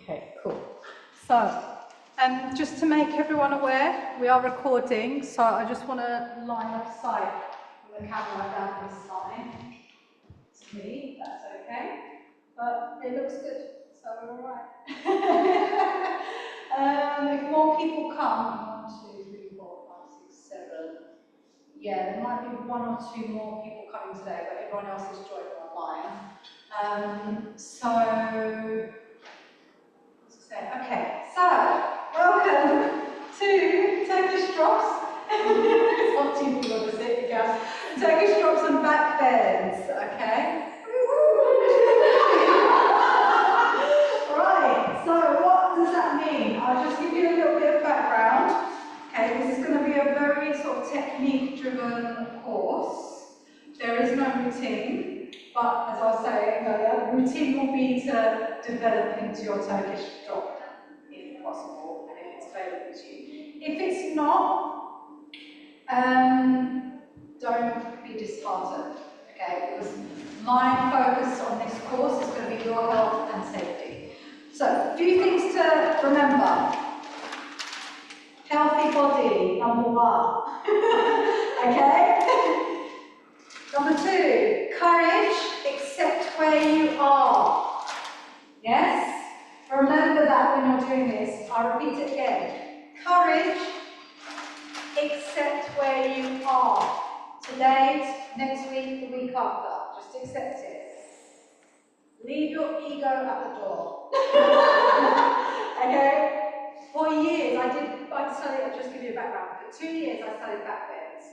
Okay, cool. So, just to make everyone aware, we are recording, so I just want to line up sight with the camera down this line. It's me, that's okay. But it looks good, so we're all right. If more people come, 1, 2, 3, 4, 5, 6, 7. Yeah, there might be 1 or 2 more people coming today, but everyone else is joining online. Okay, so welcome to Turkish Drops. It's not too big, is it? Yeah. Turkish Drops and backbends. Okay. Right. So what does that mean? I'll just give you a little bit of background. Okay, this is going to be a very sort of technique-driven course. There is no routine, but as I was saying earlier, routine will be to develop into your Turkish drop, if possible, and if it's available to you. If it's not, don't be disheartened, okay? Because my focus on this course is going to be your health and safety. So, a few things to remember. Healthy body, number 1. Okay? Number 2, courage, accept where you are. Yes? Remember that when you're doing this. I'll repeat it again. Courage, accept where you are. Today, next week, the week after. Just accept it. Leave your ego at the door. Okay? For years, I'll just give you a background. For 2 years, I studied backbends.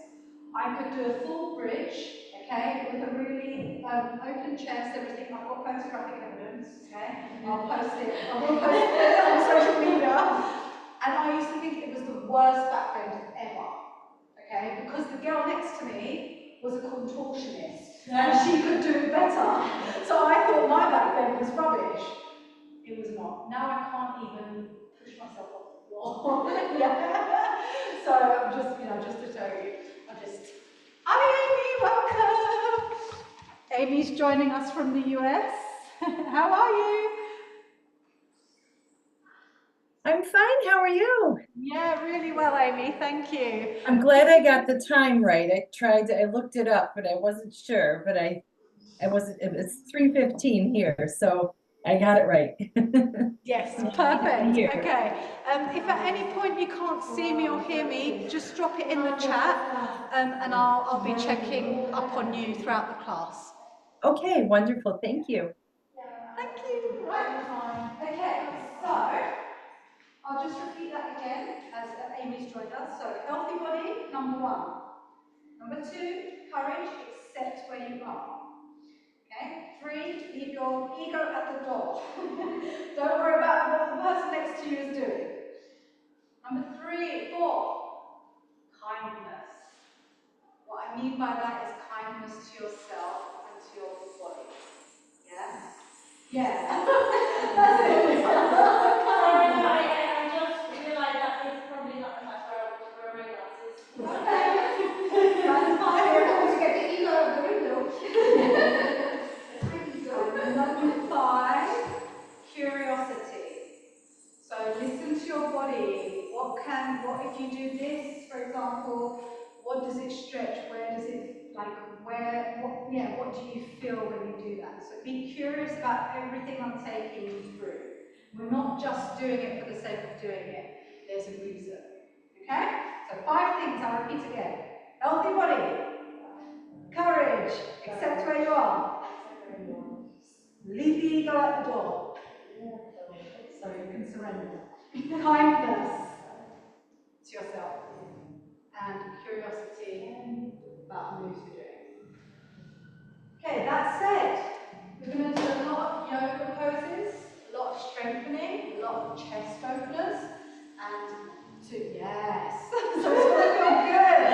I could do a full bridge, okay, with a really open chest, everything. I've got photographic evidence, okay? I'll post it. I will post it on social media. And I used to think it was the worst backbend ever, okay? Because the girl next to me was a contortionist, and she could do it better. So I thought my backbend was rubbish. It was not. Now I can't even push myself off the floor. Yeah. So I'm just to show you, hi Amy, welcome. Amy's joining us from the US. How are you? I'm fine, how are you? Yeah, really well, Amy, thank you. I'm glad I got the time right. I looked it up, but I wasn't sure, but it was 3:15 here, so I got it right. Yes, perfect. Okay. If at any point you can't see me or hear me, just drop it in the chat, and I'll be checking up on you throughout the class. Okay, wonderful, thank you. Thank you. Right. Okay, so I'll just repeat that again as Amy's joined us. So healthy body, number 1. Number 2, courage, accept where you are. Okay. 3, leave your ego at the door. Don't worry about what the person next to you is doing. Number 4, kindness. What I mean by that is kindness to yourself and to your body. Yeah? Yeah. That's it. Sorry, I just realized that it's probably not the much where I was wearing my glasses. Okay. That's fine. We're going to get the ego out the window. Number 5, curiosity. So listen to your body. What if you do this, for example, what does it stretch? Where does it, what do you feel when you do that? So be curious about everything I'm taking you through. We're not just doing it for the sake of doing it. There's a reason. Okay? So 5 things, I'll repeat again. Healthy body. Courage. Accept where you are. Leave the ego at the door. So you can surrender. Kindness to yourself. And curiosity about the moves you're doing. Okay, that said, we're going to do a lot of yoga poses, a lot of strengthening, a lot of chest openers, and yes. So it's going to feel good.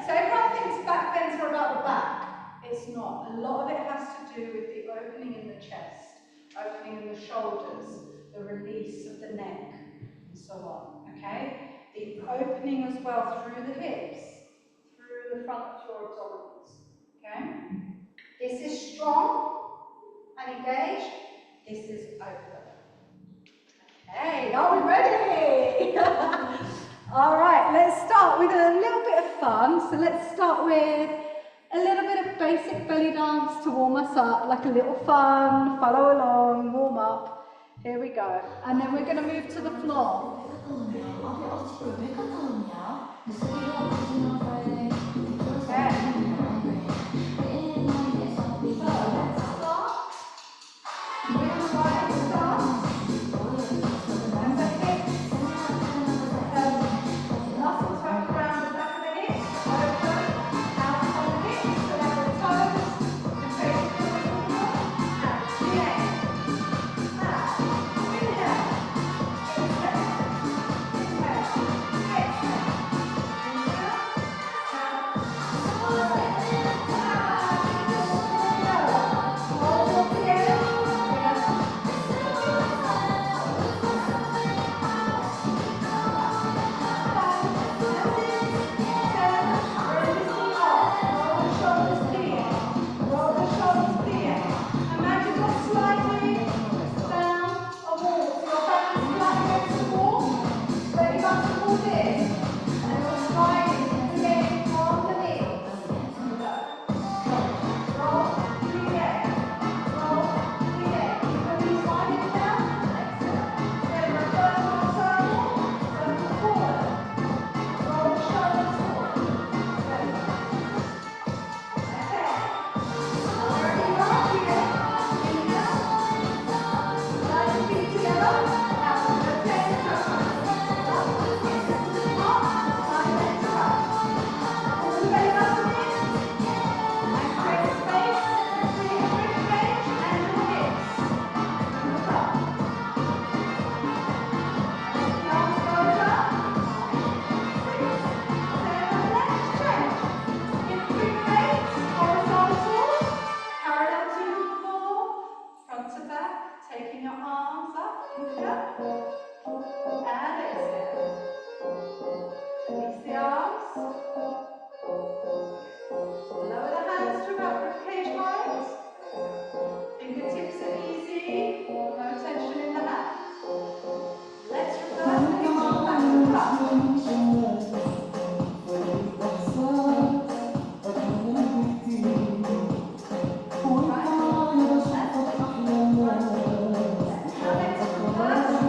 So everyone thinks back bends are about the back. It's not. A lot of it has to do with the opening in the chest, opening in the shoulders, the release of the neck, and so on. Okay? The opening as well through the hips, through the front of your abdominals. Okay? This is strong and engaged. This is open. Hey, are we ready? All right, let's start with a little bit of fun. So let's start with a little bit of basic belly dance to warm us up, like a little fun, follow along, warm up. Here we go. And then we're going to move to the floor. Taking your arms up, inhale, and exhale. Release the arms. Lower the hands to about ribcage height. Fingertips are easy, no tension in the hands. Let's reverse the hips back to the front. Now let's reverse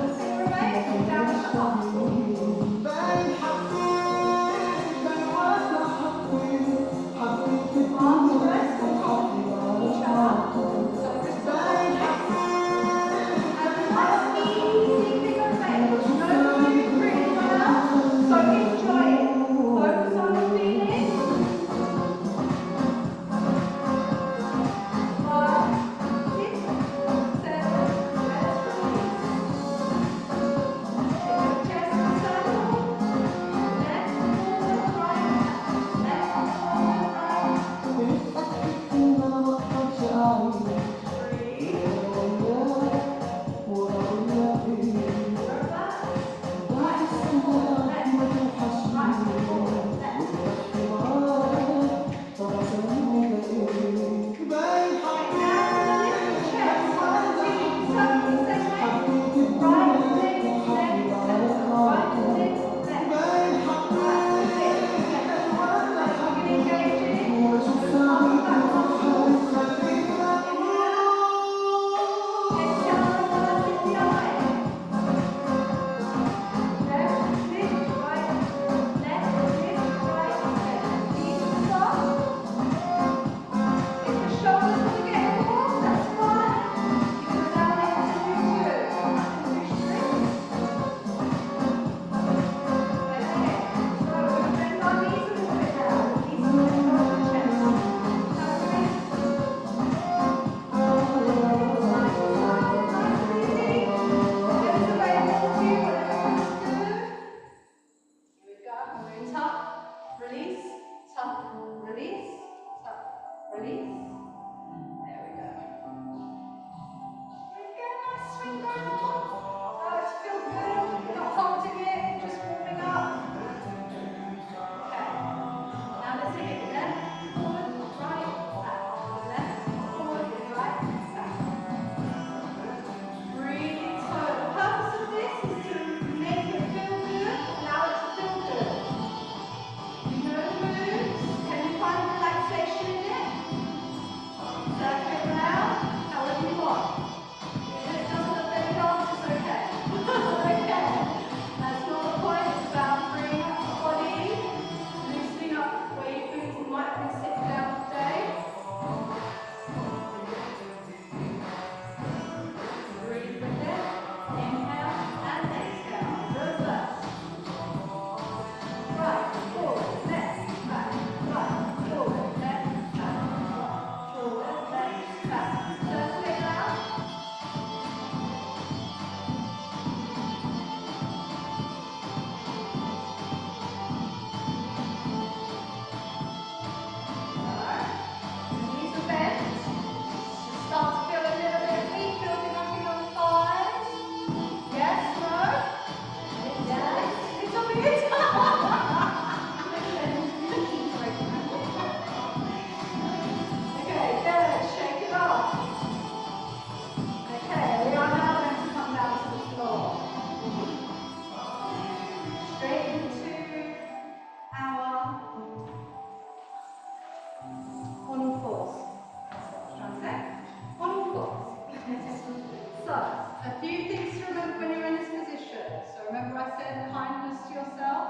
So, a few things to remember when you're in this position. So remember I said kindness to yourself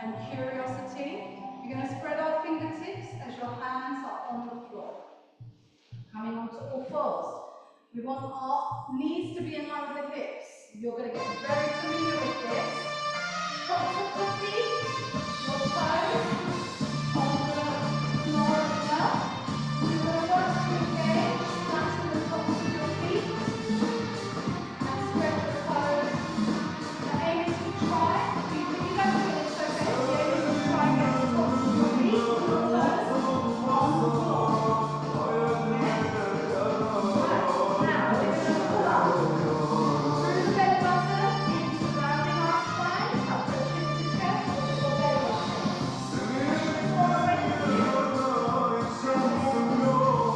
and curiosity. You're going to spread our fingertips as your hands are on the floor. Coming onto all fours. We want our knees to be in line with the hips. You're going to get very familiar with this. Tops of the feet, your toes on the floor as well. You're going to work to engage, flatten the tops of your feet and spread the toes. The aim is to try, if you don't do it, it's okay. The aim is to try and get the tops of your feet and your toes on the floor. Now, we're going to pull up through the belly button into rounding our spine, up the chin to chest with your belly button. Push the core away from you.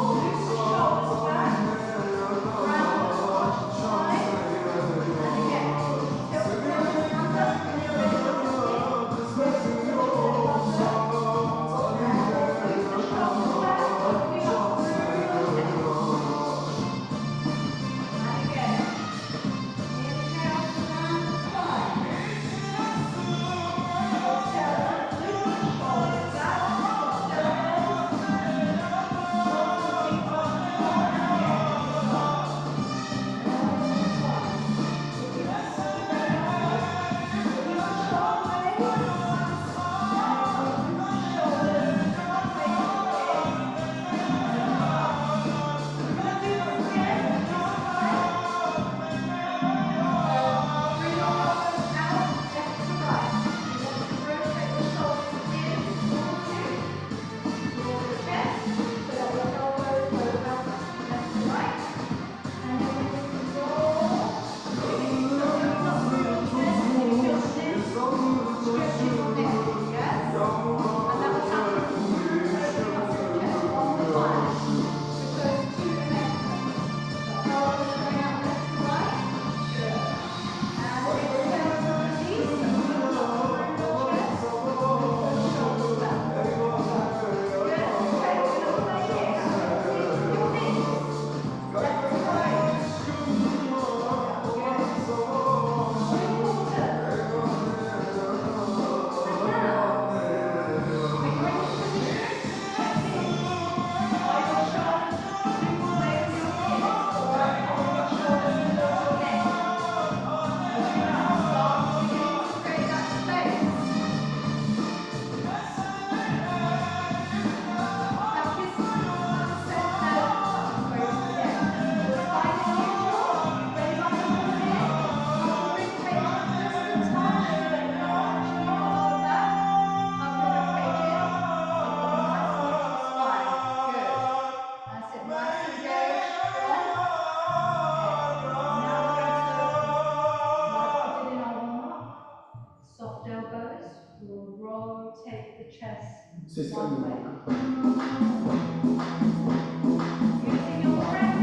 Loose the shoulders back. Round the arch spine. And again, tilt the pelvis under, bring your belly button in. Lift the belly button. And loose the shoulders back, opening up through your chest. And again, inhale to round the spine. Exhale, loop the shoulders back, cross elbows. Lots of feet on the floor, and again, one. Looking at the spread elbows, release the shoulder blades, and loop the shoulders, take it away. We're going to do this again, this time. Bring your elbows out, left to right. You want to rotate the shoulders in towards you, towards the chest, so that your elbows go out left to right. And then we can roll, bringing the hips up through your chest, giving your shins, stretching your neck, yes? And that will happen through opening up your chest one more time with those two connectors. The elbows going out left to right. Good. And exhale to release, and pull up through your chest, lift those shoulders back. Good. Okay, we're going to play here. With your knees. Left to right. Good. 3 quarters. And now, when you're in this position, check in. Are your shoulders looped away from your hips, or are your shoulders below your neck? Opening up, start beginning to create that space. Now kiss sunset elbows, where again, your spine is neutral, belly button pulled in, upper rib cage just a touch, but not touching your lower back. Upper rib cage in, so you've got a nice neutral spine. Good. That's it, nice engaged, strong. Okay. Now we're going to, like we did in our warm-up, soft elbows, we'll rotate the chest one way. Using your breath,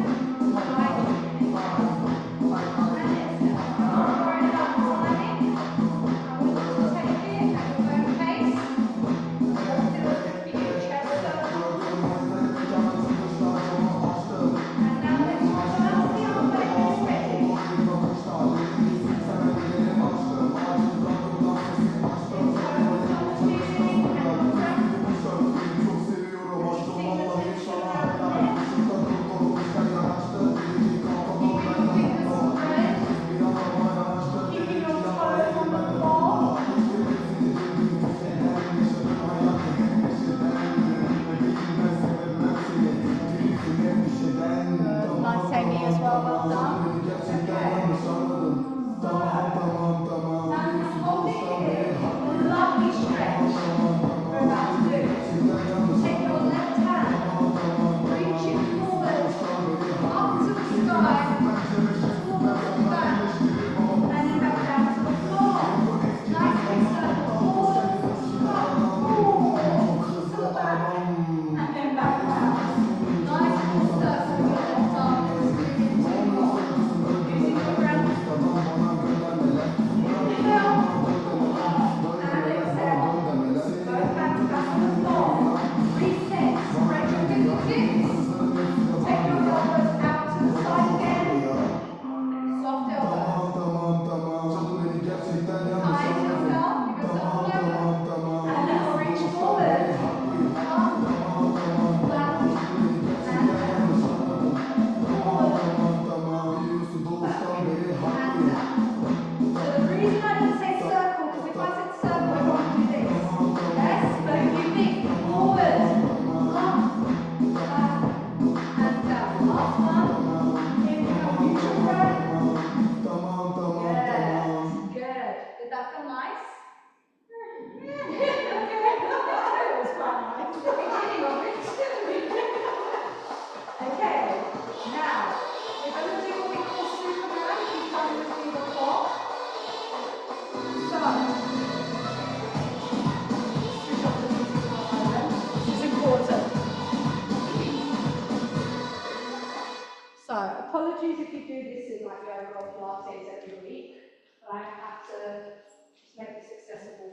right inhale and exhale. Not worried about timing. How we look to take it at your own pace. What feels good for you, chest circles. And now let's reverse the other way when you're ready. Internal tongue feeling and your breath.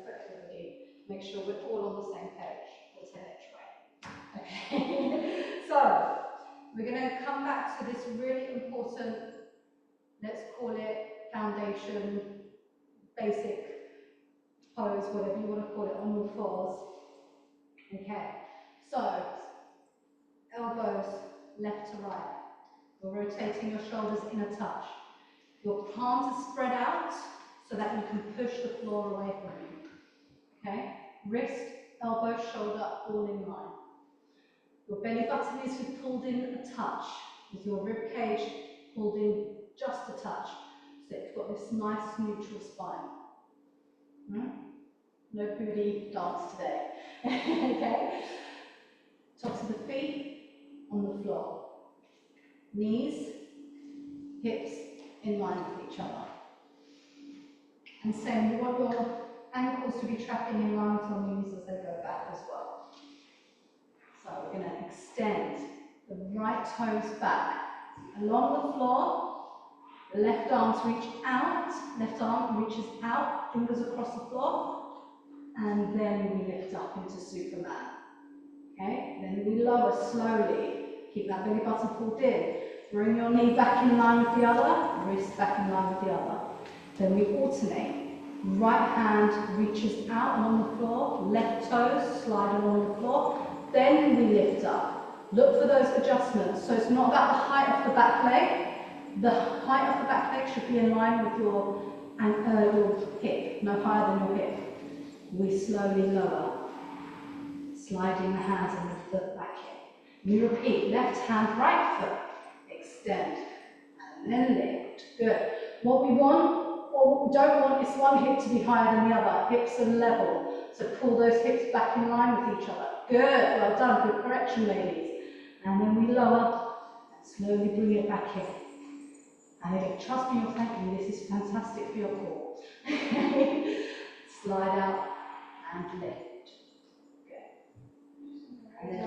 for everybody. Make sure we're all on the same page. The 10-inch way. Okay. So we're going to come back to this really important, let's call it foundation, basic pose, whatever you want to call it, on your fours. Okay. So elbows left to right. You're rotating your shoulders in a touch. Your palms are spread out so that you can push the floor away from you. Okay? Wrist, elbow, shoulder, all in line. Your belly button is pulled in a touch, with your rib cage pulled in just a touch. So you've got this nice neutral spine. No booty dance today. Okay? Tops of the feet on the floor. Knees, hips in line with each other. And same, you want your ankles to be tracking in line with your knees as they go back as well. So we're going to extend the right toes back along the floor. The left arms reach out, left arm reaches out, fingers across the floor, and then we lift up into Superman. Okay, then we lower slowly. Keep that belly button pulled in. Bring your knee back in line with the other, wrist back in line with the other. Then we alternate. Right hand reaches out along the floor, left toes slide along the floor, then we lift up. Look for those adjustments. So it's not about the height of the back leg. The height of the back leg should be in line with your hip, no higher than your hip. We slowly lower, sliding the hands and the foot back in. You repeat, left hand, right foot, extend, and then lift. Good. What we want, or what we don't want, is one hip to be higher than the other. Hips are level, so pull those hips back in line with each other. Good, well done, good correction, ladies. And then we lower, and slowly bring it back in. And again, trust me, you'll thank me, this is fantastic for your core. Slide out and lift. Good. And then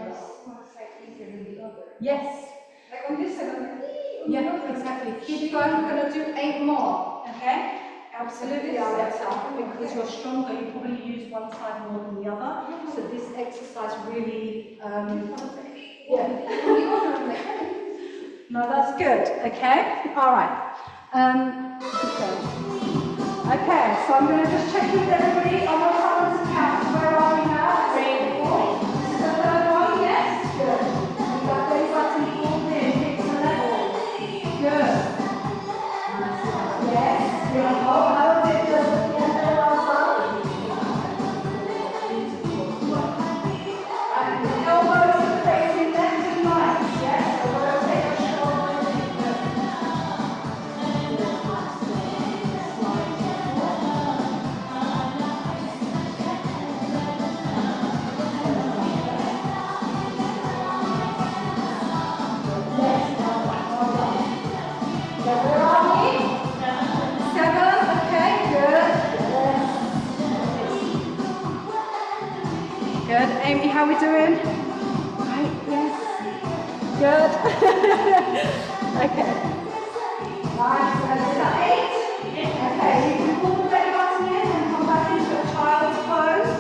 yes. Like on this side, I'm like, Yeah, exactly. Keep going. We're going to do 8 more. Okay? Absolutely, Aletta. Because you're stronger, you probably use one side more than the other. So this exercise really, yeah. No, that's good. Okay? All right. Okay, so I'm going to just check in with everybody. I'm going to come to count. Where are we now? 3, 4. Is the third one? Yes? Good. We've got belly button pulled in. Hips are level. Good. Yes. Beautiful. How was it just at the end there, Alpha? And the elbows are facing left and right. Yes. So rotate your shoulders. Where are we? 7, okay, good. Good. Amy, how are we doing? Right, yes. Good. Okay. Nice. Is that 8? Okay, you can pull the belly button in and come back into a child's pose.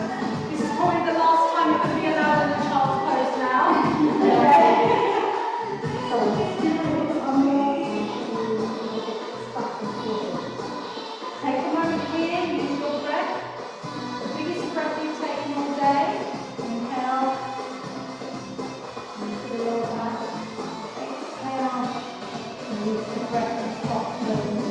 This is probably the last time you're going to be allowed in a child's pose now. Okay. Take a moment here, use your breath. The biggest breath you've taken all day. Inhale. Into the lower back. Exhale. Release the breath and softly.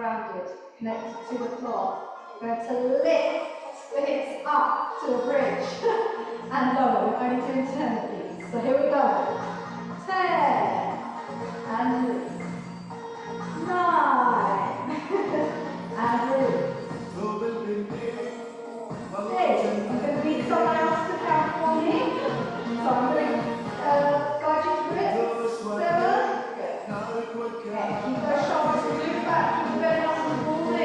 grounded, connected to the floor. We're going to lift the hips up to a bridge and lower. We're only doing 10 of these. So here we go. 10 and release. 9 and release. 8. I'm going to need someone else to count for me. So I'm going to guide you through it. 7. Good. Okay, keep those shoulders moved back, keep the belly muscles pulled in.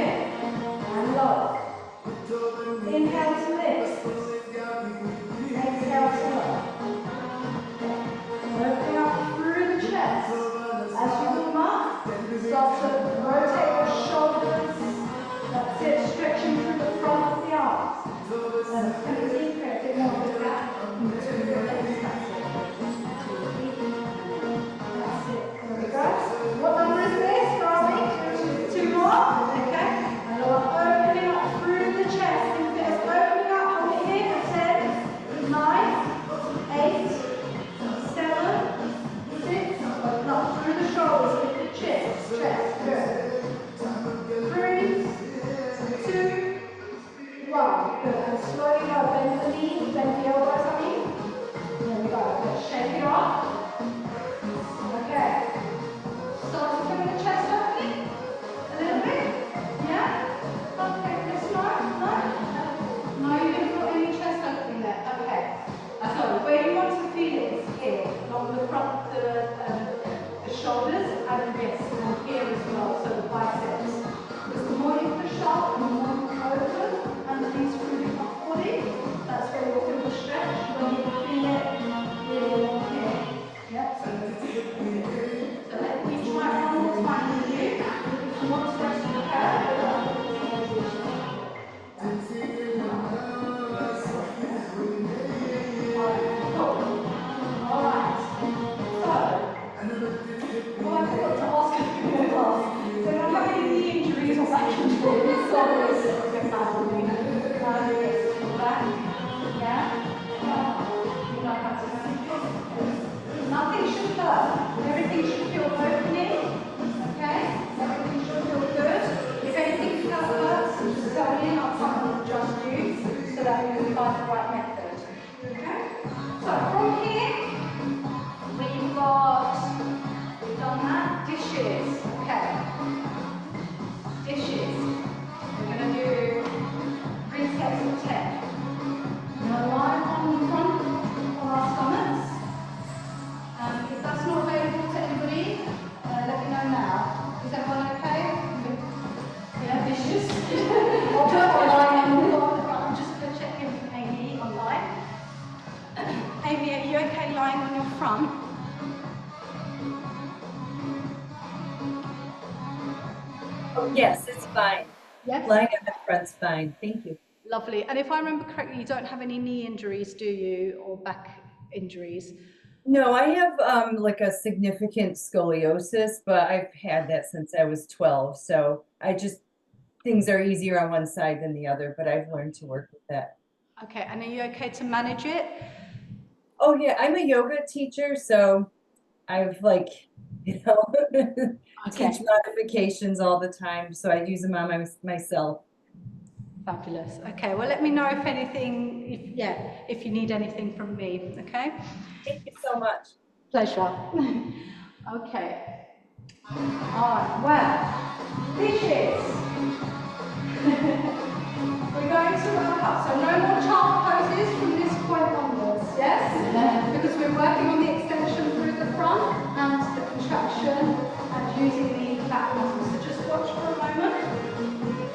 And lower. Inhale to lift. Exhale to lower. Opening up through the chest. As you warm up, start to rotate your shoulders. That's it, stretching through the front of the arms. And it's going to deepen a bit more of the gap in between your legs. That's it. That's it. There we go. What number is this? Darling? 2 more. Okay. And we're opening up through the chest. Think of it as opening up. Hold it here for 10, 9, 8, 7, 6. Open up through the shoulders. Lift the chest. Good. 3, 2, 1. Good. And slowly go. Bend the knees. Bend the elbows. There we go. Good. Shake it off. Okay. Start to feel the chest opening a little bit. Yeah? Okay, this one? No? No, you didn't feel any chest opening there. Okay. So where you want to feel it is here, along the front, the shoulders and the wrists, and here as well, so the biceps. Because the more you push up, the more you open and release through the upper body. That's where you'll feel the stretch when you feel it really along here. Yep. So let me try one more time with you. If you want to rest your head, all right. So, I forgot to ask you in the class. So, if I have any knee injuries or back injuries, sorry, it's a bit bad for me. Yes, back. Yeah. You know how to do. Nothing should hurt. Everything should feel opening. Okay? Everything should feel good. If anything hurts, just tell me and I'll come and adjust you so that we can find the right method. Okay? So from here, we've done that. Dishes. Okay. Dishes. We're going to do 3 sets of 10. We're going to lie on the front on our stomachs. If that's not available to anybody, let me know now. Is everyone okay? Yeah, dishes. I'll do it online. I'm just going to check in with Amy online. Amy, are you okay lying on your front? Oh, yes, it's fine. Yes? Lying on the front's fine. Thank you. Lovely. And if I remember correctly, you don't have any knee injuries, do you? Or back injuries? No, I have like a significant scoliosis, but I've had that since I was 12. So things are easier on one side than the other, but I've learned to work with that. Okay, and are you okay to manage it? Oh yeah, I'm a yoga teacher, so I've teach modifications all the time. So I use them on myself. Fabulous. Okay, well, let me know if anything, if you need anything from me, okay? Thank you so much. Pleasure. Okay. All right, well, dishes. We're going to wrap up, so no more child poses from this point onwards, yes? Because we're working on the extension through the front and the contraction and using the back muscles. So just watch for a moment.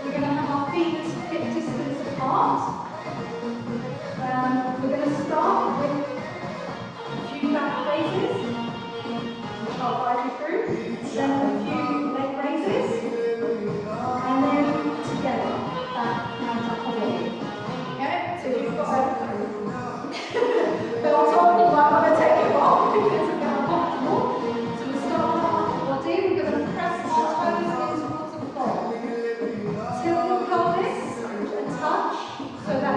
We're going to have our feet hip distance apart. We're going to start with a few back raises, which I'll guide you through. Then a few leg raises, and then together, back and upper body. Okay, so you've got but I told you I'm going to take it off because it's a bit uncomfortable. So we start with our upper body. We're going to press our toes in towards the floor. Tilt the pelvis and touch so that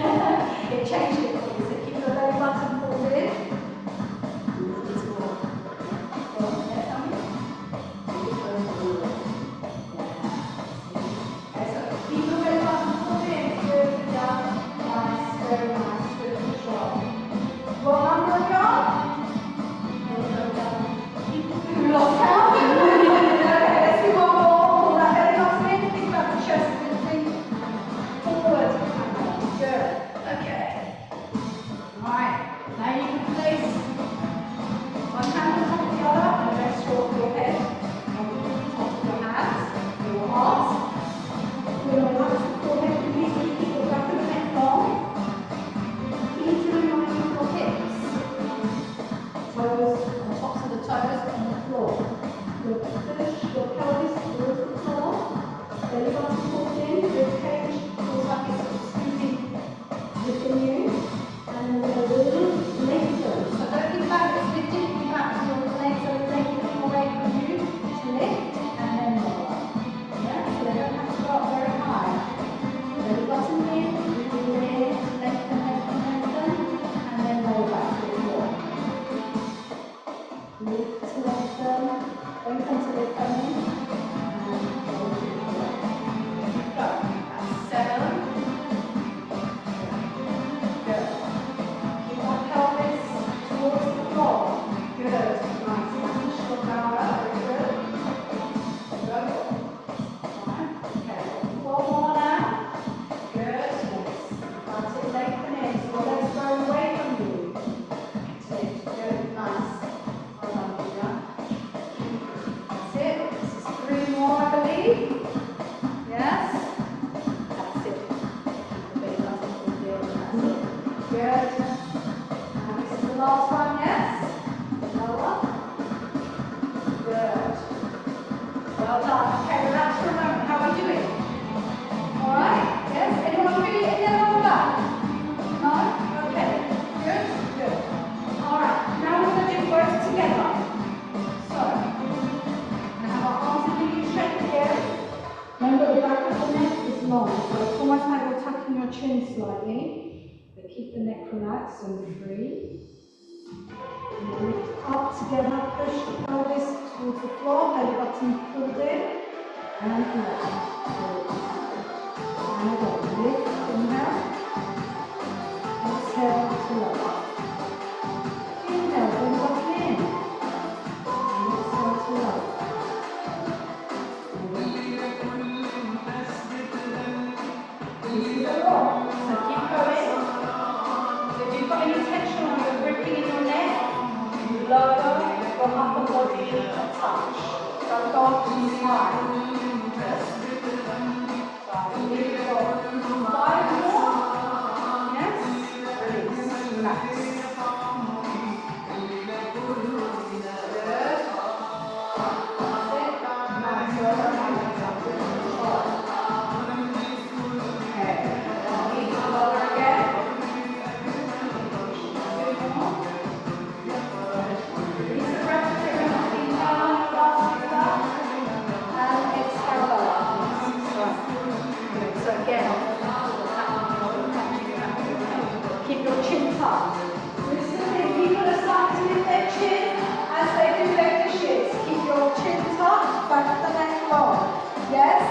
It changed it for you. So keep your belly button pulled in. It's more. Well, that's how you. Okay, so keep your belly button pulled in. Good, down. Nice, very nice. Good job. What number are you on? Lost count. Okay, let's do one more. Pull that belly button in. Think about the chest lifting forward. Good. Okay. Right. Now you can place one hand on top of the other and very short for your head. On top of your hands, your arms. We're going to relax the forehead completely. Keep your back of the neck long. Keep to remind you of your hips. Toes on tops of the toes on the floor. Your push your pelvis towards the floor. Belly button pulled in. Rib cage feels like it's scooping within you. And then we're going to lengthen. So don't think about it as lifting. Think about your legs are lengthening away from you to lift and then lower. Yeah, so they don't have to go up very high. Belly button in, lift, lengthen, lengthen, lengthen, and then lower back to the floor. Lift to lengthen, lengthen to lift them in, and lower to the floor. Keep going. That's 7. Good. Keep that pelvis towards the floor. Good. Nice. Massage your bladder. Very good. Good. Right. Okay. 4 more now. Good. Yes. That's it. Lengthen in. So your legs go away from you. Excellent. Good. Nice. Well done, Julia. That's it. This is 3 more, I believe. Yes. That's it. The belly button pulled in. That's it. Good. And this is the last one, yes? Lower. Good. Well done. Okay, relax for a moment. How are we doing? Alright? Yes? Anyone feeling any lower back? No? Okay. Good? Good. Alright, now we're going to do both together. So, now our arms are really straight here. Remember the back of the neck is long, so it's almost like you're tucking your chin slightly. But keep the neck relaxed and free. And lift up together, push the pelvis towards the floor, belly button pulled in, and lower. And again, lift, inhale, exhale to lower. Inhale, belly button in, and exhale to lower. This is a rock, so keep going. So if you've got any tension or you're gripping in your neck, lower your upper body a touch. Don't go up too high. So we've got 5 more. Yes? Release. Relax. Good. That's it. Nice. Well done. Okay. Release. Lower again. Release the breath. Inhale, last breath. And exhale lower. Good. So again, keep your chin tucked. Listen, if people are starting to lift their chin as they do their dishes, keep your chin tucked, back of the neck long. Yes?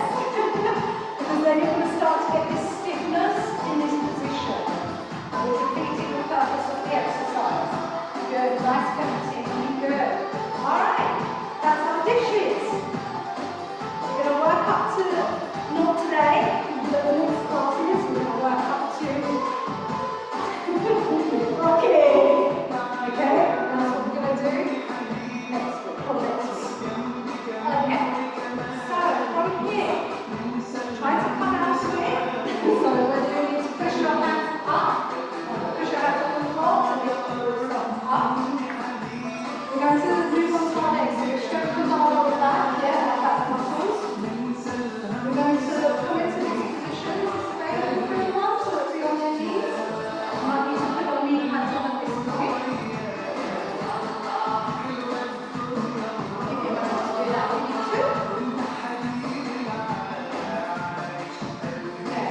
Because then you're going to start to get this stiffness in this position. We're defeating the purpose of the exercise. Good, nice continuing, good. Alright, that's our dishes. We're going to work up to, not today, but the next classes, we're going to work up to rocking. Okay, that's what we're going to do next week, or next week. Okay, so from here, try to come out of it. So what we're doing is push your hands up, push your hands on the floor, and lift yourself up. We're going to move on to our legs. So we're strengthening our lower back, yeah, our back muscles. We're going to come into this position, straight for a while, so that we're on your knees. You might need to put your knee pads on at this point. Give you a moment to do that if you need to. Okay.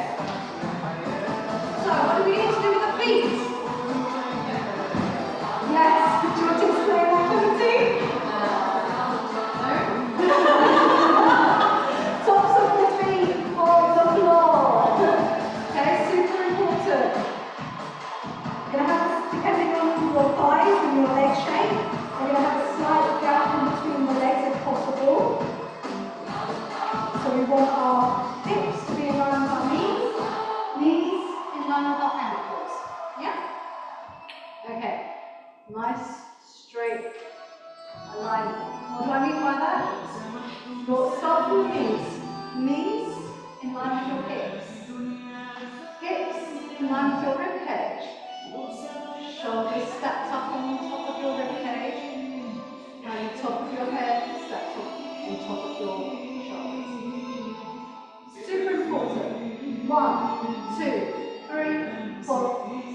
1, 2, 3, 4,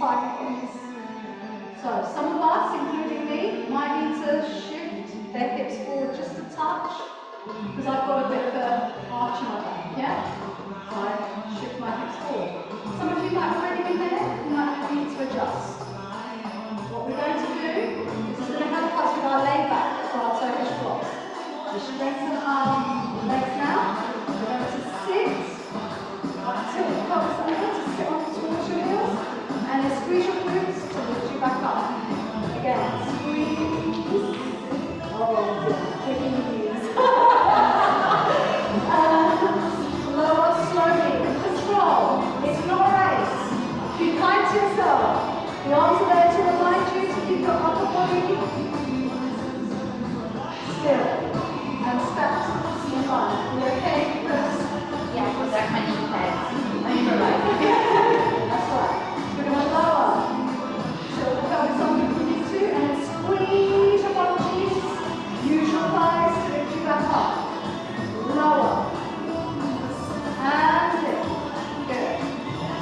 5 points. So some of us, including me, might need to shift their hips forward just a touch because I've got a bit of an arch in my back, yeah? So I shift my hips forward. Some of you might already be there, you might need to adjust. What we're going to do is going to help us with our lay back for our Turkish drops. We strengthen our legs now. We're going to sit, tilt the pelvis under to sit on towards your heels, and then squeeze your glutes to lift you back up. Again, squeeze. Oh, yeah, taking the knees. Lower slowly, with control. It's not a race. Be kind to yourself. The arms are there to remind you to keep your upper body still and steps in line. You okay, Chris? Yeah, because I can't use hands. That's right. We're going to lower. So the pelvis under if you need to, and then squeeze your bottom cheeks. Use your thighs to lift you back up. Lower. And lift. Good.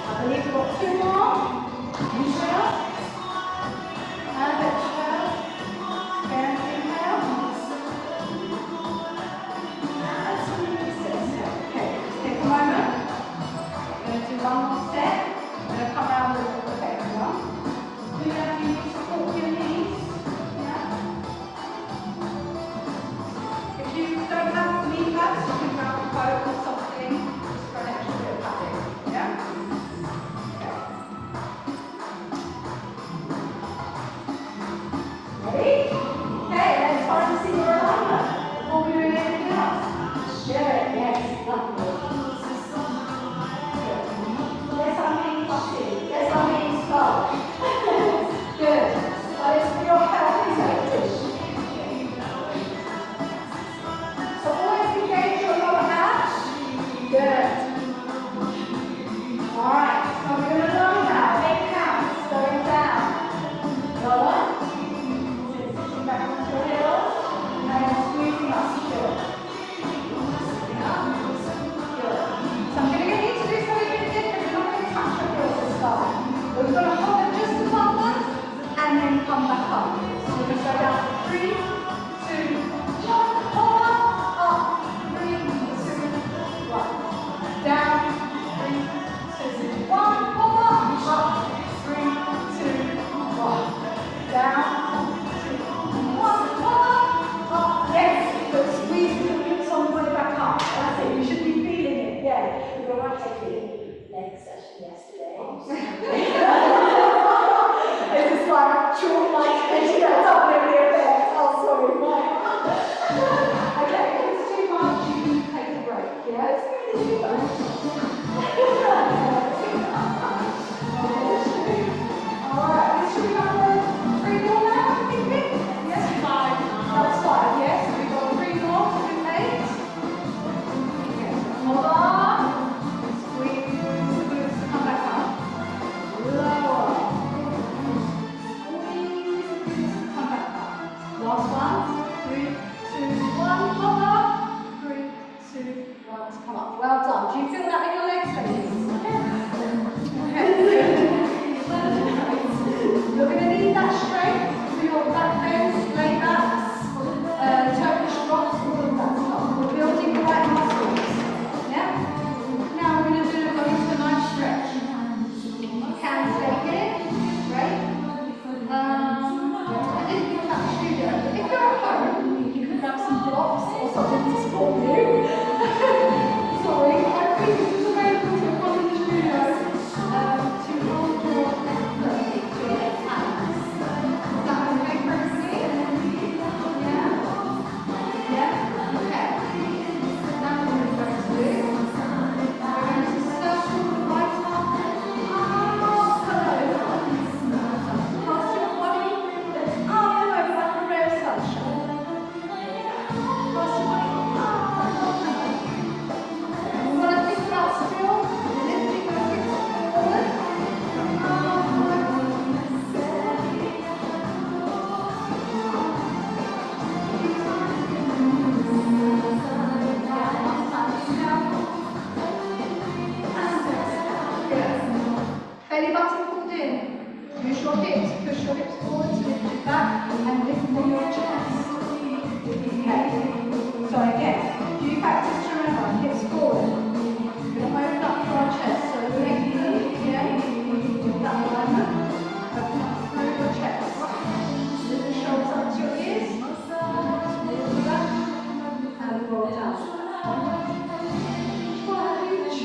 I believe we've got 2 more. Inhale. And exhale. And inhale. And squeeze. Exhale. Okay, just take a moment. We're going to do one more step. We're going to come around with a little bit extra. Do that, you need to support your knees. Yeah. If you don't have knee pads, you can grab a boat or something just for an extra bit of padding. Yeah? Ready? Okay, then time to see your alignment before we do anything else. Good, yes, lovely. Good. Use your hips, push your hips forward to lift your back and lift from your chest. Okay. So again, do practice to remember, hips forward. We're going to open up through our chest. So left knee again, with that alignment. Open up through your chest. Lift the shoulders up to your ears. Towards the back. And roll down. Reach.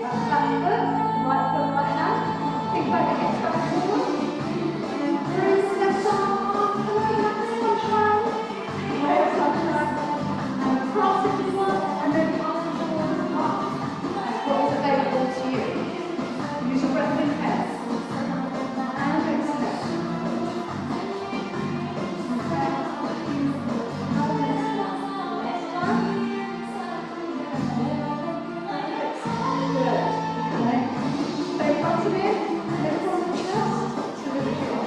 Back foot, right hand. Think about the hips going forward. And then through the left arm. Sunshine. Way of sunshine. And across if you want. And then up and forward and up. That's what is available to you. Use your breath in here. And exhale. Next time. Stay front of it, lift from the chest to lift you up.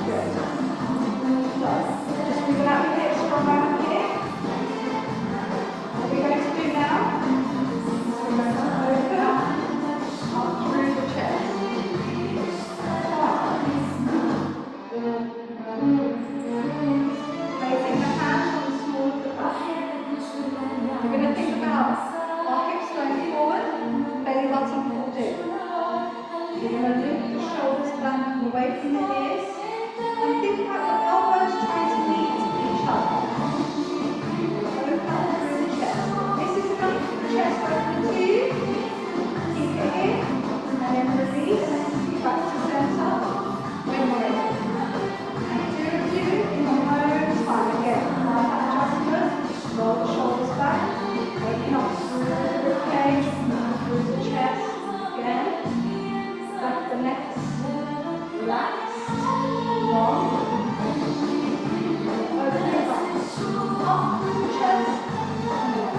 Good. So, just wiggle out your hips for a moment here. What we're going to do now is we're going to open up through the chest. Placing the hands on the small of the back. We're going to think about our hips going forward, belly button pulled in. We're going to lift the shoulders back away from the ears. And think about your elbows trying to meet each other. Open up through the chest. This is enough for the chest open to you. Keep it in. And then release. Back to center. When you're ready. And two of you in your own time. Again, right back adjustment. Roll the shoulders back. Open up through the ribcage, through the chest, again. Back the neck, relaxed, long. Opening up through the chest, and long.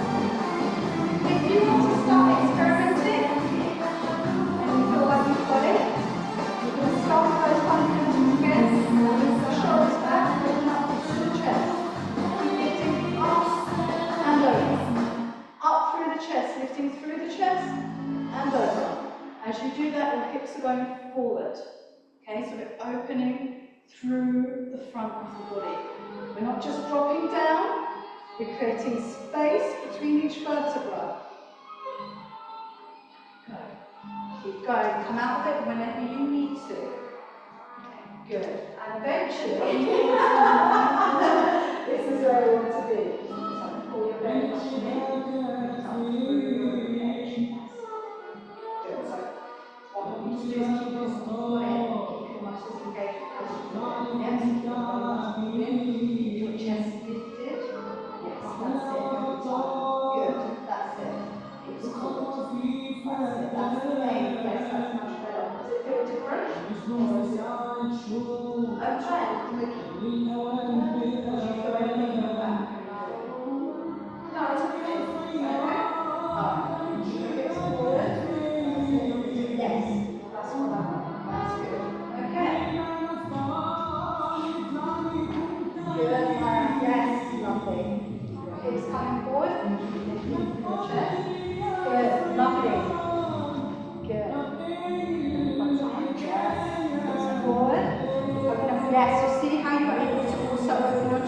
If you want to start experimenting, and you feel like you've got it, you can start with those fundamentals again, with the shoulders back, open up through the chest. Lifting up and over. Up through the chest, lifting through the chest and over. As you do that, your hips are going forward. Okay, so we're opening through the front of the body. We're not just dropping down, we're creating space between each vertebra. Go. Keep going. Come out of it whenever you need to. Okay, good. And eventually, this is where we want to be. Pull your belly button in, come through your ribcage. Good. So what we need to do is keep this full in, keep your muscles engaged as you do it. Yes, keep your belly button in, keep your chest lifted. Yes, that's it. Every time. Good. That's it. Hips forward. That's it. That's the aim. Yes, that's much better. Does it feel different? Or is it? Okay. Does you feel anything in your back? No, it's okay. Okay? Keep your hips forward. Yes, that's what I want. That's good. Okay. Good, Mara. Yes, lovely. Your hips coming forward. Lifting through your chest. Good, lovely. Good. One time. Yes. Hips forward. Open up. Yes, you see how you are able to also open your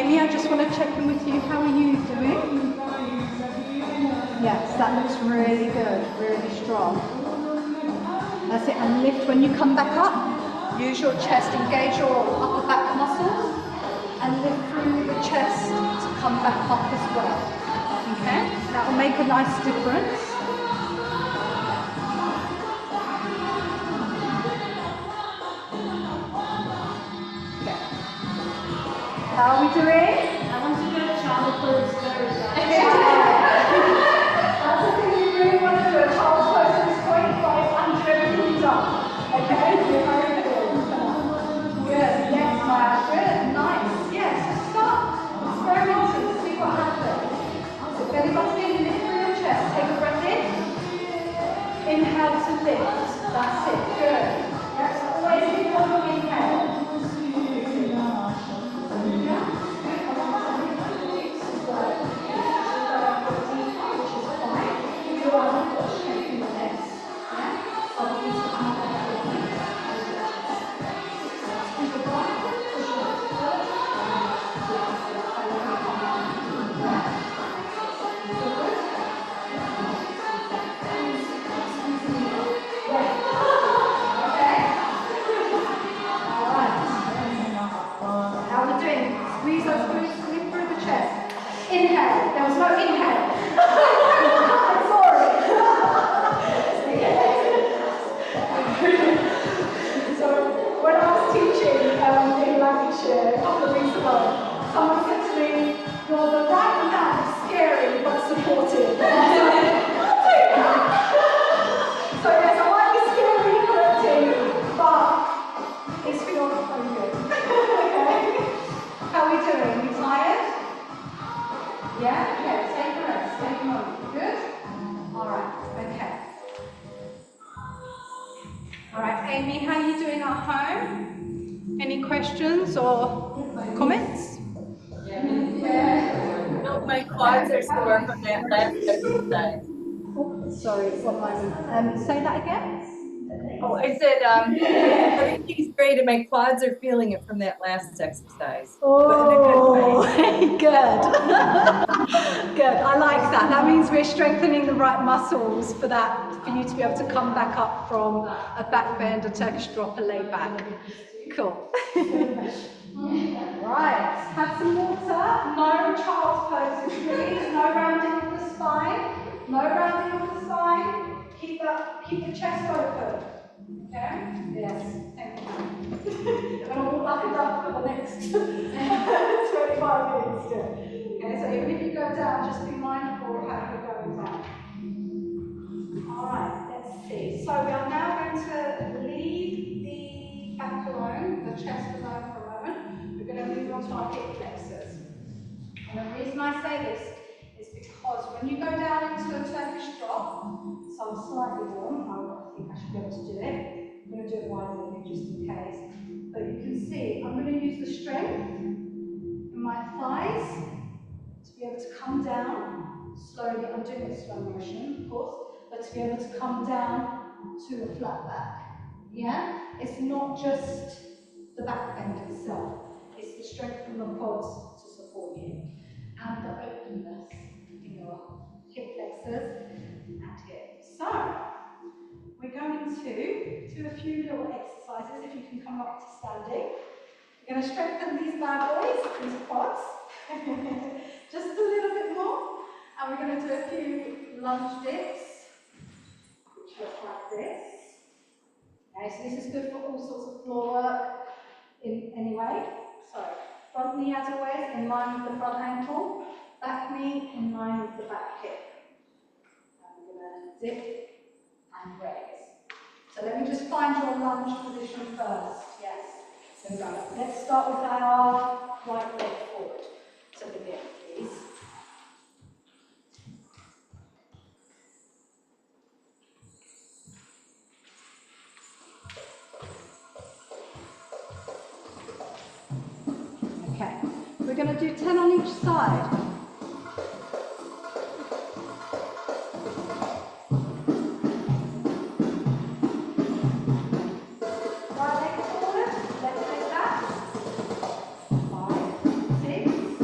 Amy, I just want to check in with you. How are you doing? Yes, that looks really good, really strong. That's it, and lift when you come back up. Use your chest, engage your upper back muscles, and lift through the chest to come back up as well. Okay, that will make a nice difference. Okay. How are we doing? I want to get a child pose very fast. That's the thing you really want to do. A child's pose at this point, like under everything you've done. Okay? You're very good. Come on. Good. Yes, Maya. Good. Nice. Yes. Just start experimenting. See what happens. So belly button in, lift through your chest. Take a breath in. Inhale to lift. That's it. Good. Yes. Always keep on your inhale. Inhale. There was no inhale. I'm sorry. So when I was teaching in Lancashire a couple of weeks ago, someone said to me, "You're the right amount of scary but supportive." So yes, I might be scary correcting, but it's feels very good. Okay. How are we doing? You tired? Yeah? Okay, take a rest, take a moment. Good? Alright, okay. Alright, Amy, how are you doing at home? Any questions or comments? No, my quads are sore from that last exercise. Oh, sorry, one moment. Say that again? Oh, I said, everything's great and my quads are feeling it from that last exercise. Oh, good. Good, I like that. That means we're strengthening the right muscles for that, for you to be able to come back up from a back bend, a Turkish drop, a lay back. Cool. Right, have some water. No child's poses, please. No rounding of the spine. No rounding of the spine. Keep the chest open. Okay? Yes, thank you. You're going to walk like a duck for the next 25 minutes still. Okay, so even if you go down, just be mindful of how you're going down. Alright, let's see. So we are now going to leave the back alone, the chest alone for a moment. We're going to move on to our hip flexors. And the reason I say this is because when you go down into a Turkish drop, so I'm slightly warm, I think I should be able to do it. I'm going to do it widely just in case. But you can see, I'm going to use the strength in my thighs to be able to come down slowly. I'm doing it slow motion, of course, but to be able to come down to a flat back. Yeah? It's not just the back bend itself. It's the strength from the quads to support you. And the openness in your hip flexors and here. So, we're going to do a few little exercises if you can come up to standing. We're going to strengthen these bad boys, these quads, just a little bit more. And we're going to do a few lunge dips, which look like this. Okay, so this is good for all sorts of floor work anyway. So, front knee as always, in line with the front ankle, back knee in line with the back hip. And we're going to dip and raise. So let me just find your lunge position first. Yes. So let's start with our right leg forward to begin, please. Okay. We're going to do 10 on each side. Right leg forward, let's take that. 5, 6,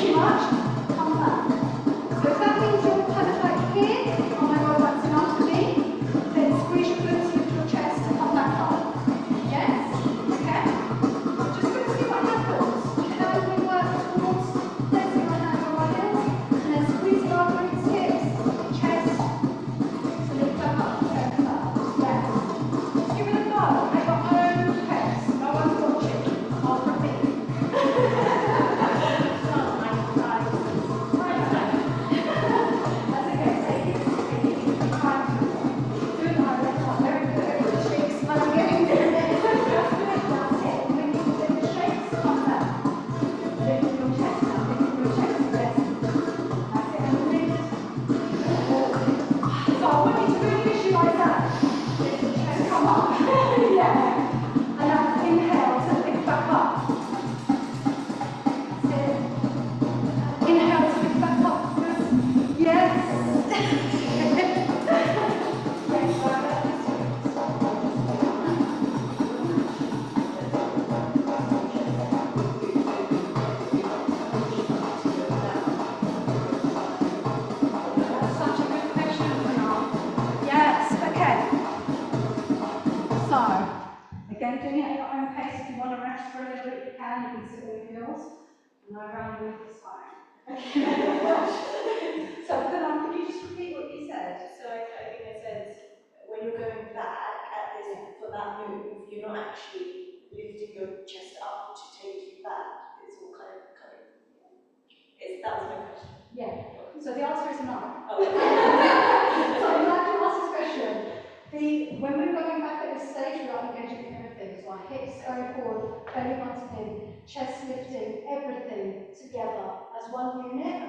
too much, come back. So if that means you're kind of like here, oh my god, that's enough for me, then squeeze your glutes, lift your chest, and come back up. Yes? Okay? Just going to see what happens. How we work towards placing our hands on our heels, and then squeezing our glutes, hips, chest, to lift back up, chest up. Yes. Give it a go at your own pace. No one's watching. Apart from me. That's okay. Take it. Time. Good. Very good. Shakes. I'm getting there. Just do it. That's it. When you do the shakes, come back. Lift your chest now. Lift your chest. Yes. That's it. And lift. So I want you to really visualize that. Lift your chest. Come up. Yeah. And now inhale to lift back up. That's it. Inhale to lift back up. Good. Yes. Yes, that's such a good question, Kunal. Yes, okay. So, again, doing it at your own pace. If you want to rest for a little bit, you can. You can sit on your heels. And I round with this time. So, Kunal, could you just repeat what you said? So I think I said, when you're going back at this, for that move, you're not actually lifting your chest up to take you back. It's all kind of coming. That was my question. Yeah. So the answer is no. Oh. So I'm glad you asked this question. When we're going back at this stage, we are engaging everything. So our hips going forward, belly button in, chest lifting, everything together as one unit.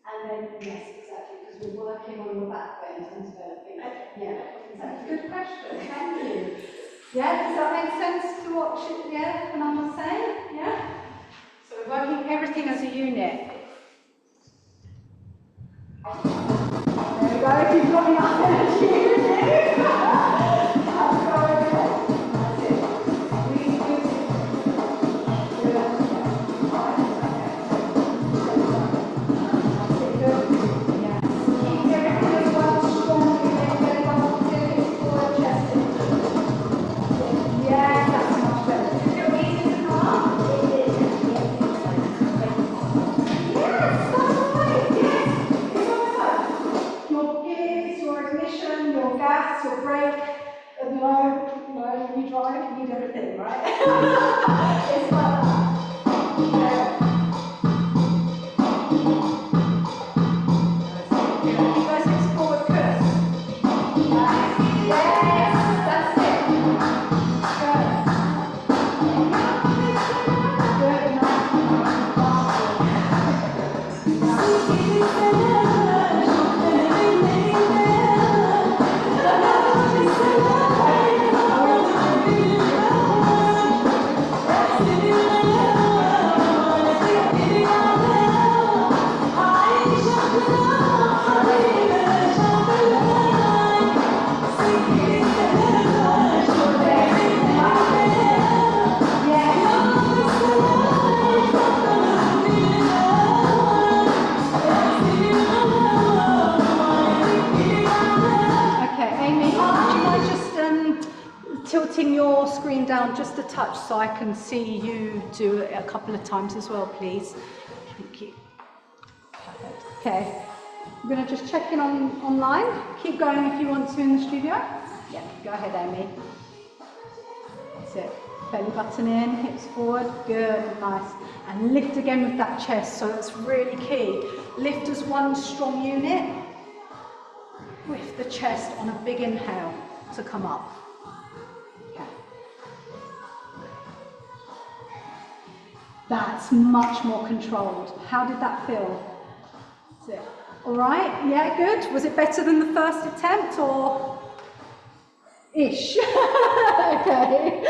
And then, yes, exactly, because we're working on your back bend and developing. Yeah, exactly. Good question. Thank you. Yeah, does that make sense to what I'm saying? Yeah? So we're working everything as a unit. There we go, if you've got enough energy, you do. That's very good. That's it. Squeeze, squeeze. Good. Right, okay. That's it, good. Yeah. Keep everything as well strongly, then belly button in, hips forward, chest in. Yeah, that's much better. Does it feel easy to come up? Yes, that's right, yes. It's almost like your gears, your ignition, your gas, your brake, and when you drive, you need everything, right? It's like that. Yeah. You guys hips forward, Chris. Yes, that's it. Good. Good enough. Okay, Amy, do you mind just tilting your screen down just a touch so I can see you do it a couple of times as well, please? Thank you. Perfect. Okay, I'm going to just check in online. Keep going if you want to in the studio. Yeah, go ahead, Amy. That's it. Belly button in, hips forward. Good, nice. And lift again with that chest, so that's really key. Lift as one strong unit with the chest on a big inhale to come up. Okay. That's much more controlled. How did that feel? That's it. All right, yeah, good. Was it better than the first attempt or ish? Okay.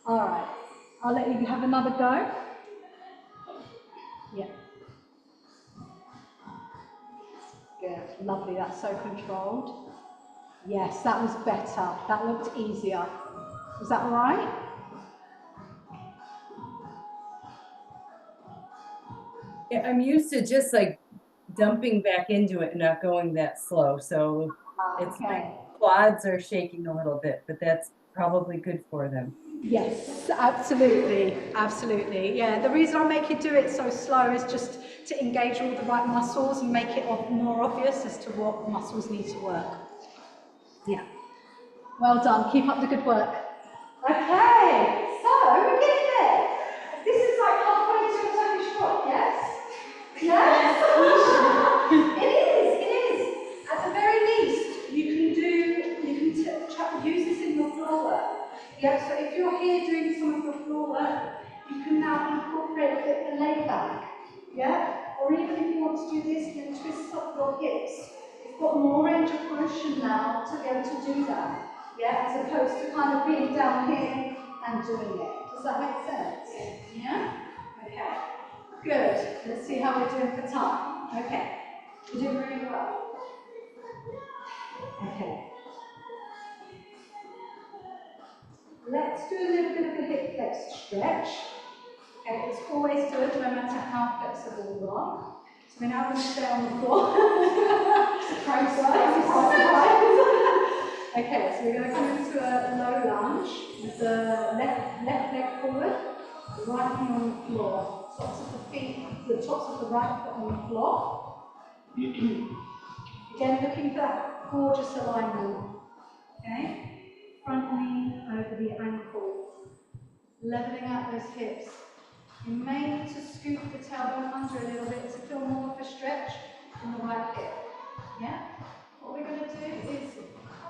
All right, I'll let you have another go. Yeah. Good, lovely, that's so controlled. Yes, that was better. That looked easier. Was that all right? Yeah, I'm used to just like dumping back into it and not going that slow. So it's my Okay. quads are shaking a little bit, but that's probably good for them. Yes, absolutely, absolutely. Yeah, the reason I make you do it so slow is just to engage all the right muscles and make it more obvious as to what muscles need to work. Yeah. Well done. Keep up the good work. Okay, so we're getting there. This is like halfway to a Turkish drop, yes? Yes? It is. At the very least, you can use this in your floor work. Yeah, so if you're here doing some of your floor work, you can now incorporate a bit of the lay back. Yeah? Or even if you want to do this, then twist up your hips. You've got more range of motion now to be able to do that. Yeah, as opposed to kind of being down here and doing it. Does that make sense? Yeah? Okay. Good. Let's see how we're doing for time. Okay. You're doing really well. Okay. Let's do a little bit of a hip flex stretch. Okay, it's always good no matter how flexible you are. So we're now going to stay on the floor. Surprise, okay, so we're going to come into a low lunge with the left leg forward, the right knee on the floor, tops of the feet, the tops of the right foot on the floor. Again, looking for that gorgeous alignment. Okay, front knee over the ankle, leveling out those hips. You may need to scoop the tailbone under a little bit to feel more of a stretch in the right hip. Yeah? What we're going to do is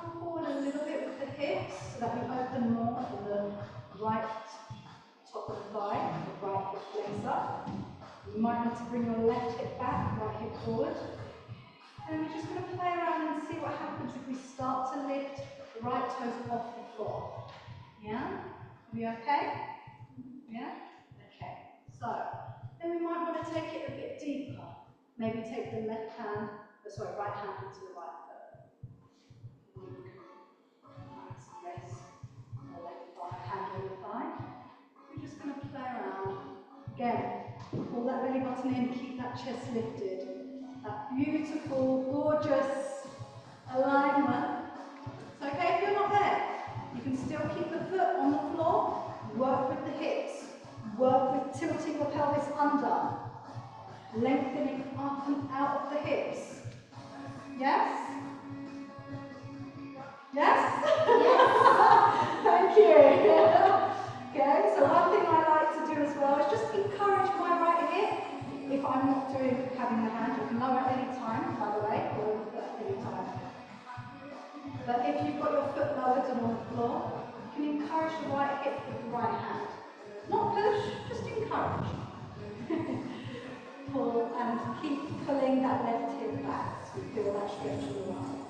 come forward a little bit with the hips so that we open more for the right top of the thigh, the right hip flexor. You might need to bring your left hip back, right hip forward. And we're just going to play around and see what happens if we start to lift the right toes off the floor. Yeah? Are we okay? Yeah? Okay. So, then we might want to take it a bit deeper. Maybe take the right hand into the right foot. Nice, rest. The left hand on the thigh. We're just going to play around. Again, pull that belly button in, keep that chest lifted. That beautiful, gorgeous alignment. It's okay if you're not there. You can still keep the foot on the floor, work with the hips, work with tilting the pelvis under, lengthening up and out of the hips. Yes? Yes? Thank you. Okay, so one thing I like to do as well is just encourage my right hip. If I'm not having the hand, you can lower at any time, by the way, or the foot at any time. But if you've got your foot lowered and on the floor, you can encourage the right hip with the right hand. Not push, just encourage. Pull and keep pulling that left hip back so you feel that stretch in the right.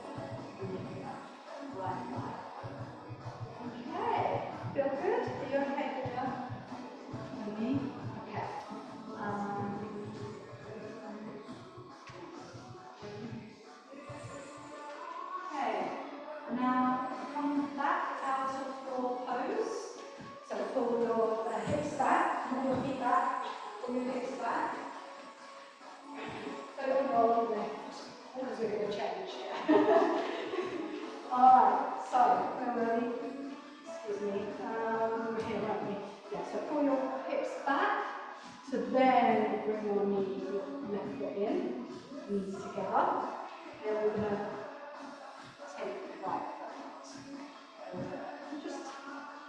Right thigh. Okay. Feel good? Are you okay with that? And me? Okay. Okay. Now come back out of your pose. So pull your hips back, pull your feet back, pull your hips back. So don't roll on the left. Because we're going to change here. Alright, so where were we? Excuse me. Here, weren't we? Yeah, so pull your hips back. So then bring your left foot in, knees together. Then we're going to take the right foot out. Just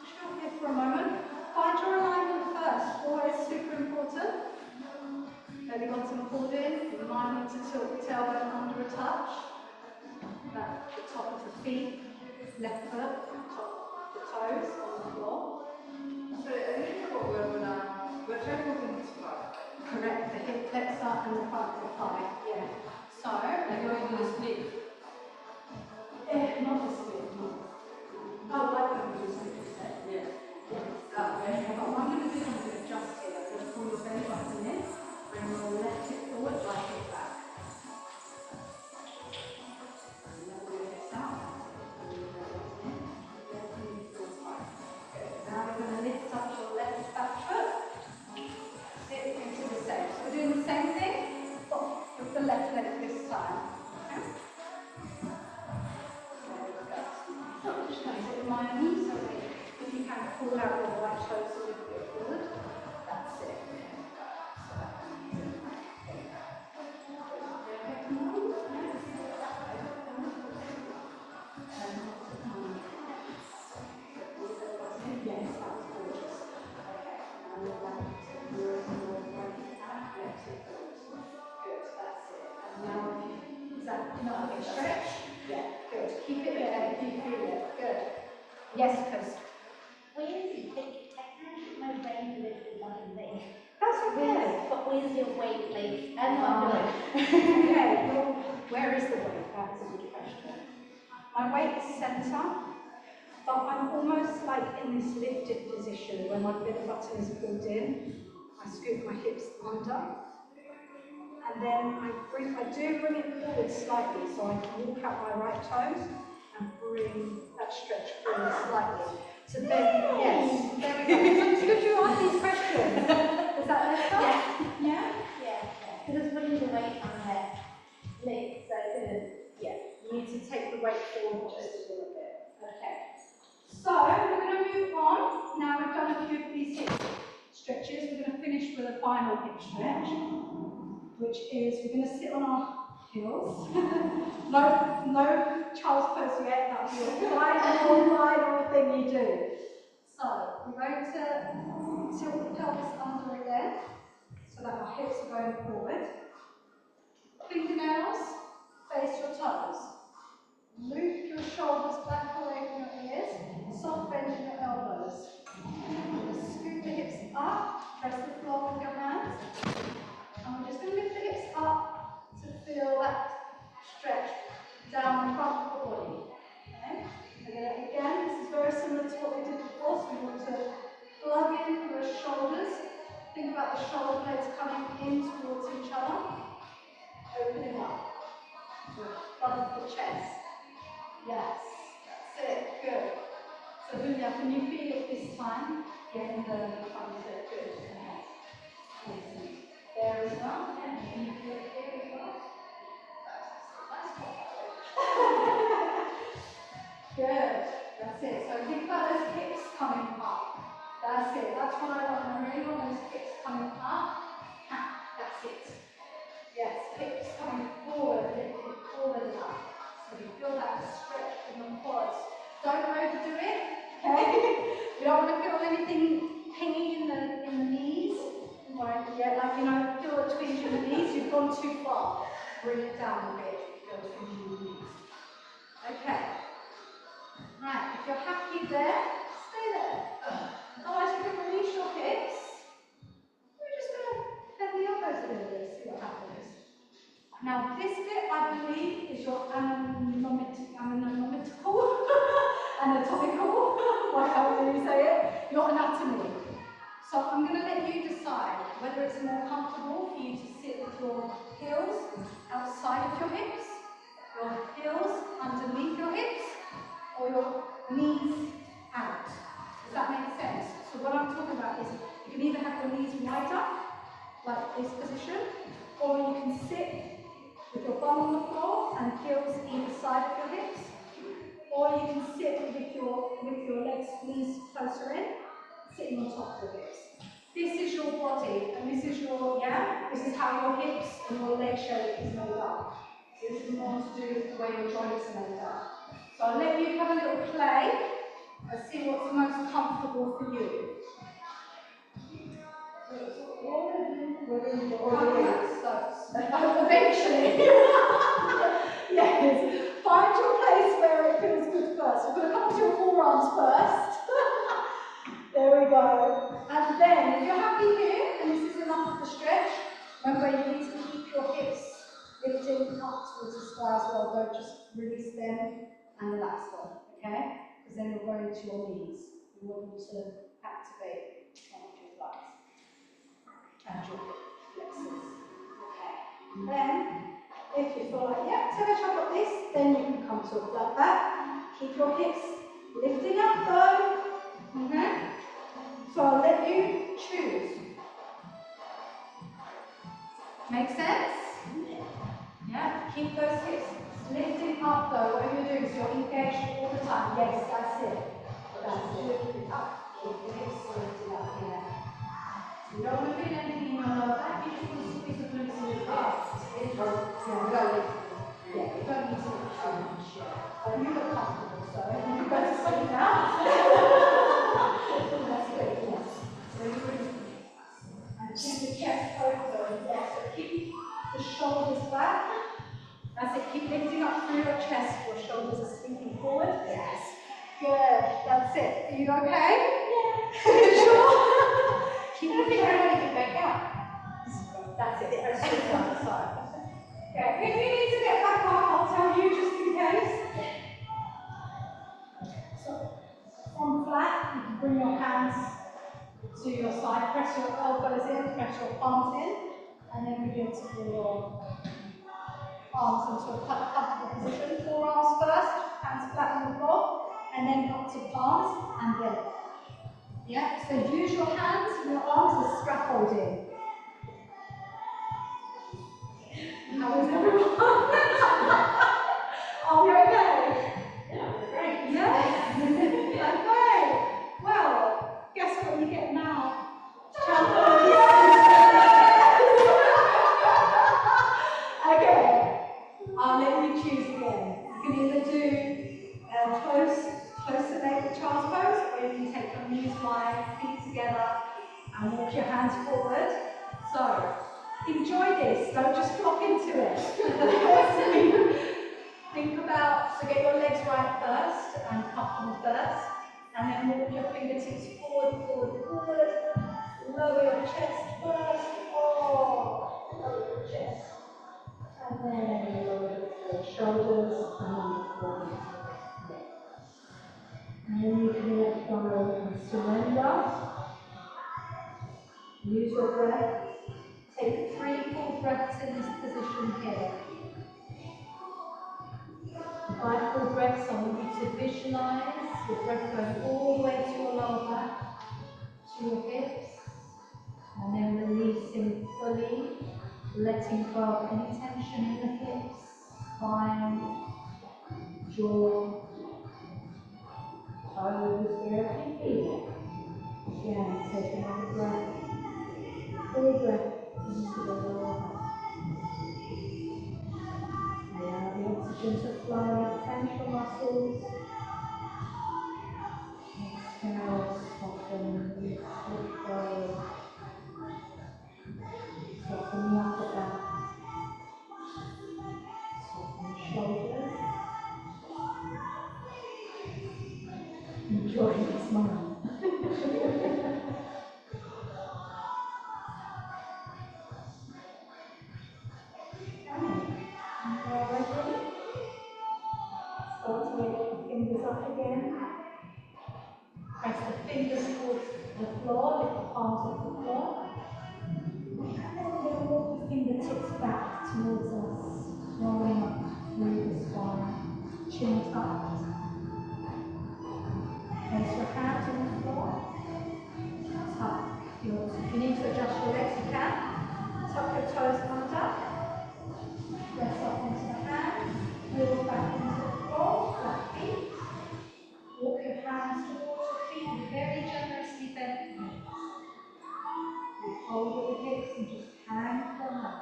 chill here for a moment. Find your alignment first. Always super important. Belly button pulled in. You might need to tilt the tailbone under a touch. Back the top of the feet, left foot, top of the toes on the floor. So I think what we're trying to move this part. Correct, the hip flexor and the front of the thigh. Yeah. So, Like going to the split. not the split, no. Oh, like when we do split set. Yeah. Yes. Okay. But what I'm going to do is I'm going to adjust here. I'm going to pull your belly button in, bring your left hip forward, right hip back. Level your hips out. Pull your belly button in, left knee towards right. Good. Now we're going to lift up your left back foot. Sit into the same. So we're doing the same thing. left leg this time. Okay? There we go. Just going to remind me, so if you can pull out your right toes a little bit forward. That's it. There we go. So that's it. There we go. Yes, that's gorgeous. Okay, now we're back to your right hand, left hip forward. Good, that's it. And now is that enough of a stretch? Yeah, good. Keep it there if you feel it. Good. Yes, because my brain literally doesn't think. that's okay. But where's your weight, please? And not doing. Okay, well, where is the weight? That's a good question. My weight is centre, but I'm almost like in this lifted position where my belly button is pulled in. I scoop my hips under, and then I do bring it forward slightly, so I can walk out my right toes and bring that stretch forward slightly. So then, yes, there we go. So could you ask these questions? Is that better? Yeah. Yeah? Yeah. Because it's putting the weight on that leg, so Yeah, you need to take the weight forward just a little bit. Okay. So we're going to move on. Now we've done a few of these hip stretches. We're going to finish with a final hip stretch, which is we're going to sit on our heels. no child's pose yet. That'll be your final thing you do. So we're going to tilt the pelvis under again, so that our hips are going forward. Fingernails face your toes. Loop your shoulders back away from your ears. Soft bend in your elbows. Scoop the hips up. Press the floor with your hands. And we're just going to lift the hips up to feel that stretch down the front of the body. Okay? And then again, this is very similar to what we did before. So we want to plug in through the shoulders. Think about the shoulder blades coming in towards each other. Opening up. Front of the chest. Yes, that's it. Good. So Julia, can you feel it this time? Yeah, in the front of it. Good. Okay. Amazing. There as well. Yeah. Can you feel it here as well? Nice pop that way. Good. That's it. So think about those hips coming up. That's it. That's what I want. I really want those hips coming up. That's it. Yes, hips coming forward, lifted forward enough. So you feel that stretch in the quads. Don't overdo it, okay? We don't want to feel anything hanging in the knees. Right? Yeah, like feel a twinge in the knees. You've gone too far. Bring it down a bit. Feel a twinge in the knees. Okay. Right. If you're happy there, stay there. Otherwise, you can release your hips. We're just going to bend the elbows a little bit, see what happens. Now, this bit, I believe, is your anatomical, whatever you say it, your anatomy. So I'm going to let you decide whether it's more comfortable for you to sit with your heels outside of your hips, your heels underneath your hips, or your knees out. Does that make sense? So what I'm talking about is you can either have your knees wider, like this position, or you can sit with your bum on the floor and heels either side of your hips, or you can sit with your legs, knees closer in, sitting on top of your hips. This is your body, and this is this is how your hips and your leg shape is made up. So this is more to do with the way your joints are made up. So I'll let you have a little play and see what's most comfortable for you. We're going to do all the eventually. Yes. Find your place where it feels good first. We're going to come to your forearms first. There we go. And then, if you're happy here, and this is enough of the stretch, remember you need to keep your hips lifting up towards the sky as well. Don't just release them and relax them, okay? Because then you're going to your knees. We want you to activate one of your thighs and your hip flexors. Okay. And then, if you feel like, yeah, Tevesh, I've got this, then you can come to a flat back. Keep your hips lifting up though. Okay? So I'll let you choose. Make sense? Yeah, keep those hips lifting up though. What you're doing is you're engaged all the time. Yes, that's it. That's it. Keep it up. Keep the hips lifted up here. You don't want to feel anything in your lower back. You just want to squeeze the glutes a little bit. Yeah, you don't need to look too much. But you look comfortable, so you can go to sleep now. That's good, yes. So you really and keep the chest open. Yeah, so keep the shoulders back. That's it. Keep lifting up through your chest. Your shoulders are sinking forward. Yes. Good. That's it. Are you okay? Yeah. Sure. Keep lifting. Everybody get back out. That's it. Press it down the side. Okay. If you need to get back up, I'll tell you just in case. So from flat, you can bring your hands to your side. Press your elbows in. Press your palms in, and then begin to bring your arms into a comfortable position. Forearms first, hands flat on the floor, and then up to palms, and then. Yeah, so use your hands and your arms as scaffolding. How is everyone? Are we okay? Yeah, great. Yes? Okay. Well, guess what you get now? Okay. I'll let you choose again. You can either do close to naked child's pose, or you can take your knees wide, feet together, and walk your hands forward. So, enjoy this. Don't just flop into it. Think about, so get your legs right first and comfortable first, and then walk your fingertips forward, forward, forward. Lower your chest first. Oh, lower your chest. And then lower the shoulders and then the forehead. And then you can let go and surrender. Use your breath. Take 3 full breaths in this position here. 5 full breaths, I want you to visualize your breath going all the way to your lower back, to your hips, and then releasing fully, letting go of any tension in the hips, spine, jaw, toes, wherever you feel it. Again, take another breath, full breath into the lower back. Allow the oxygen to flow, tense your muscles. Exhale, soften, let go. Soften the upper back. Soften the shoulders. Enjoy this moment. Already. Start to lift the fingers up again. Press the fingers towards the floor, lift the palms off the floor. And then we're going to walk the fingertips back towards us, rolling up through the spine, chin tucked. Place your hands on the floor. Tuck your, if you need to adjust your legs, you can. Tuck your toes under. Press up onto the hands. Heels back into the floor, flat feet. Walk your hands towards your feet and very generously bend the hips. Hold with the hips and just hang them up.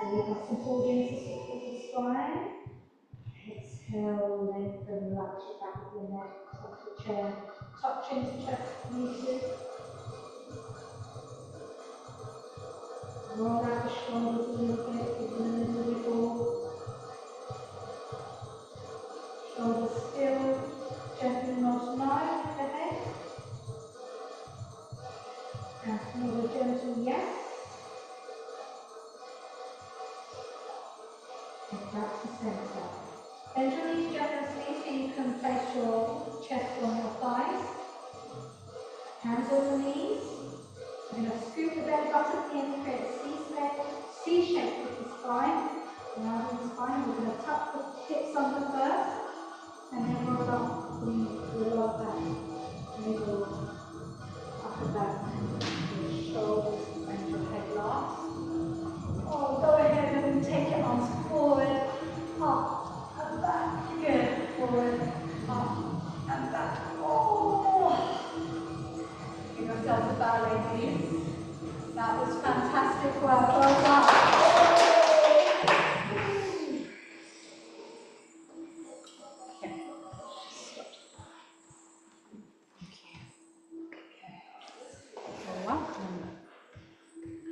Hold up and pull into support the spine. Exhale, lengthen, relax your back of your neck, tuck the chair, touch into chest creases. Roll out the shoulders a little bit, give them a little wiggle. Shoulders still, gently nod nine with the head. And another gentle yes. And back to center. Bend your knees generously so you can place your chest on your thighs. Hands on the knees. We're going to scoop the belly button in, create a C-shape with the spine. Rounding the spine, we're going to tuck the hips under first, and then roll up the lower back, middle, upper back, the shoulders.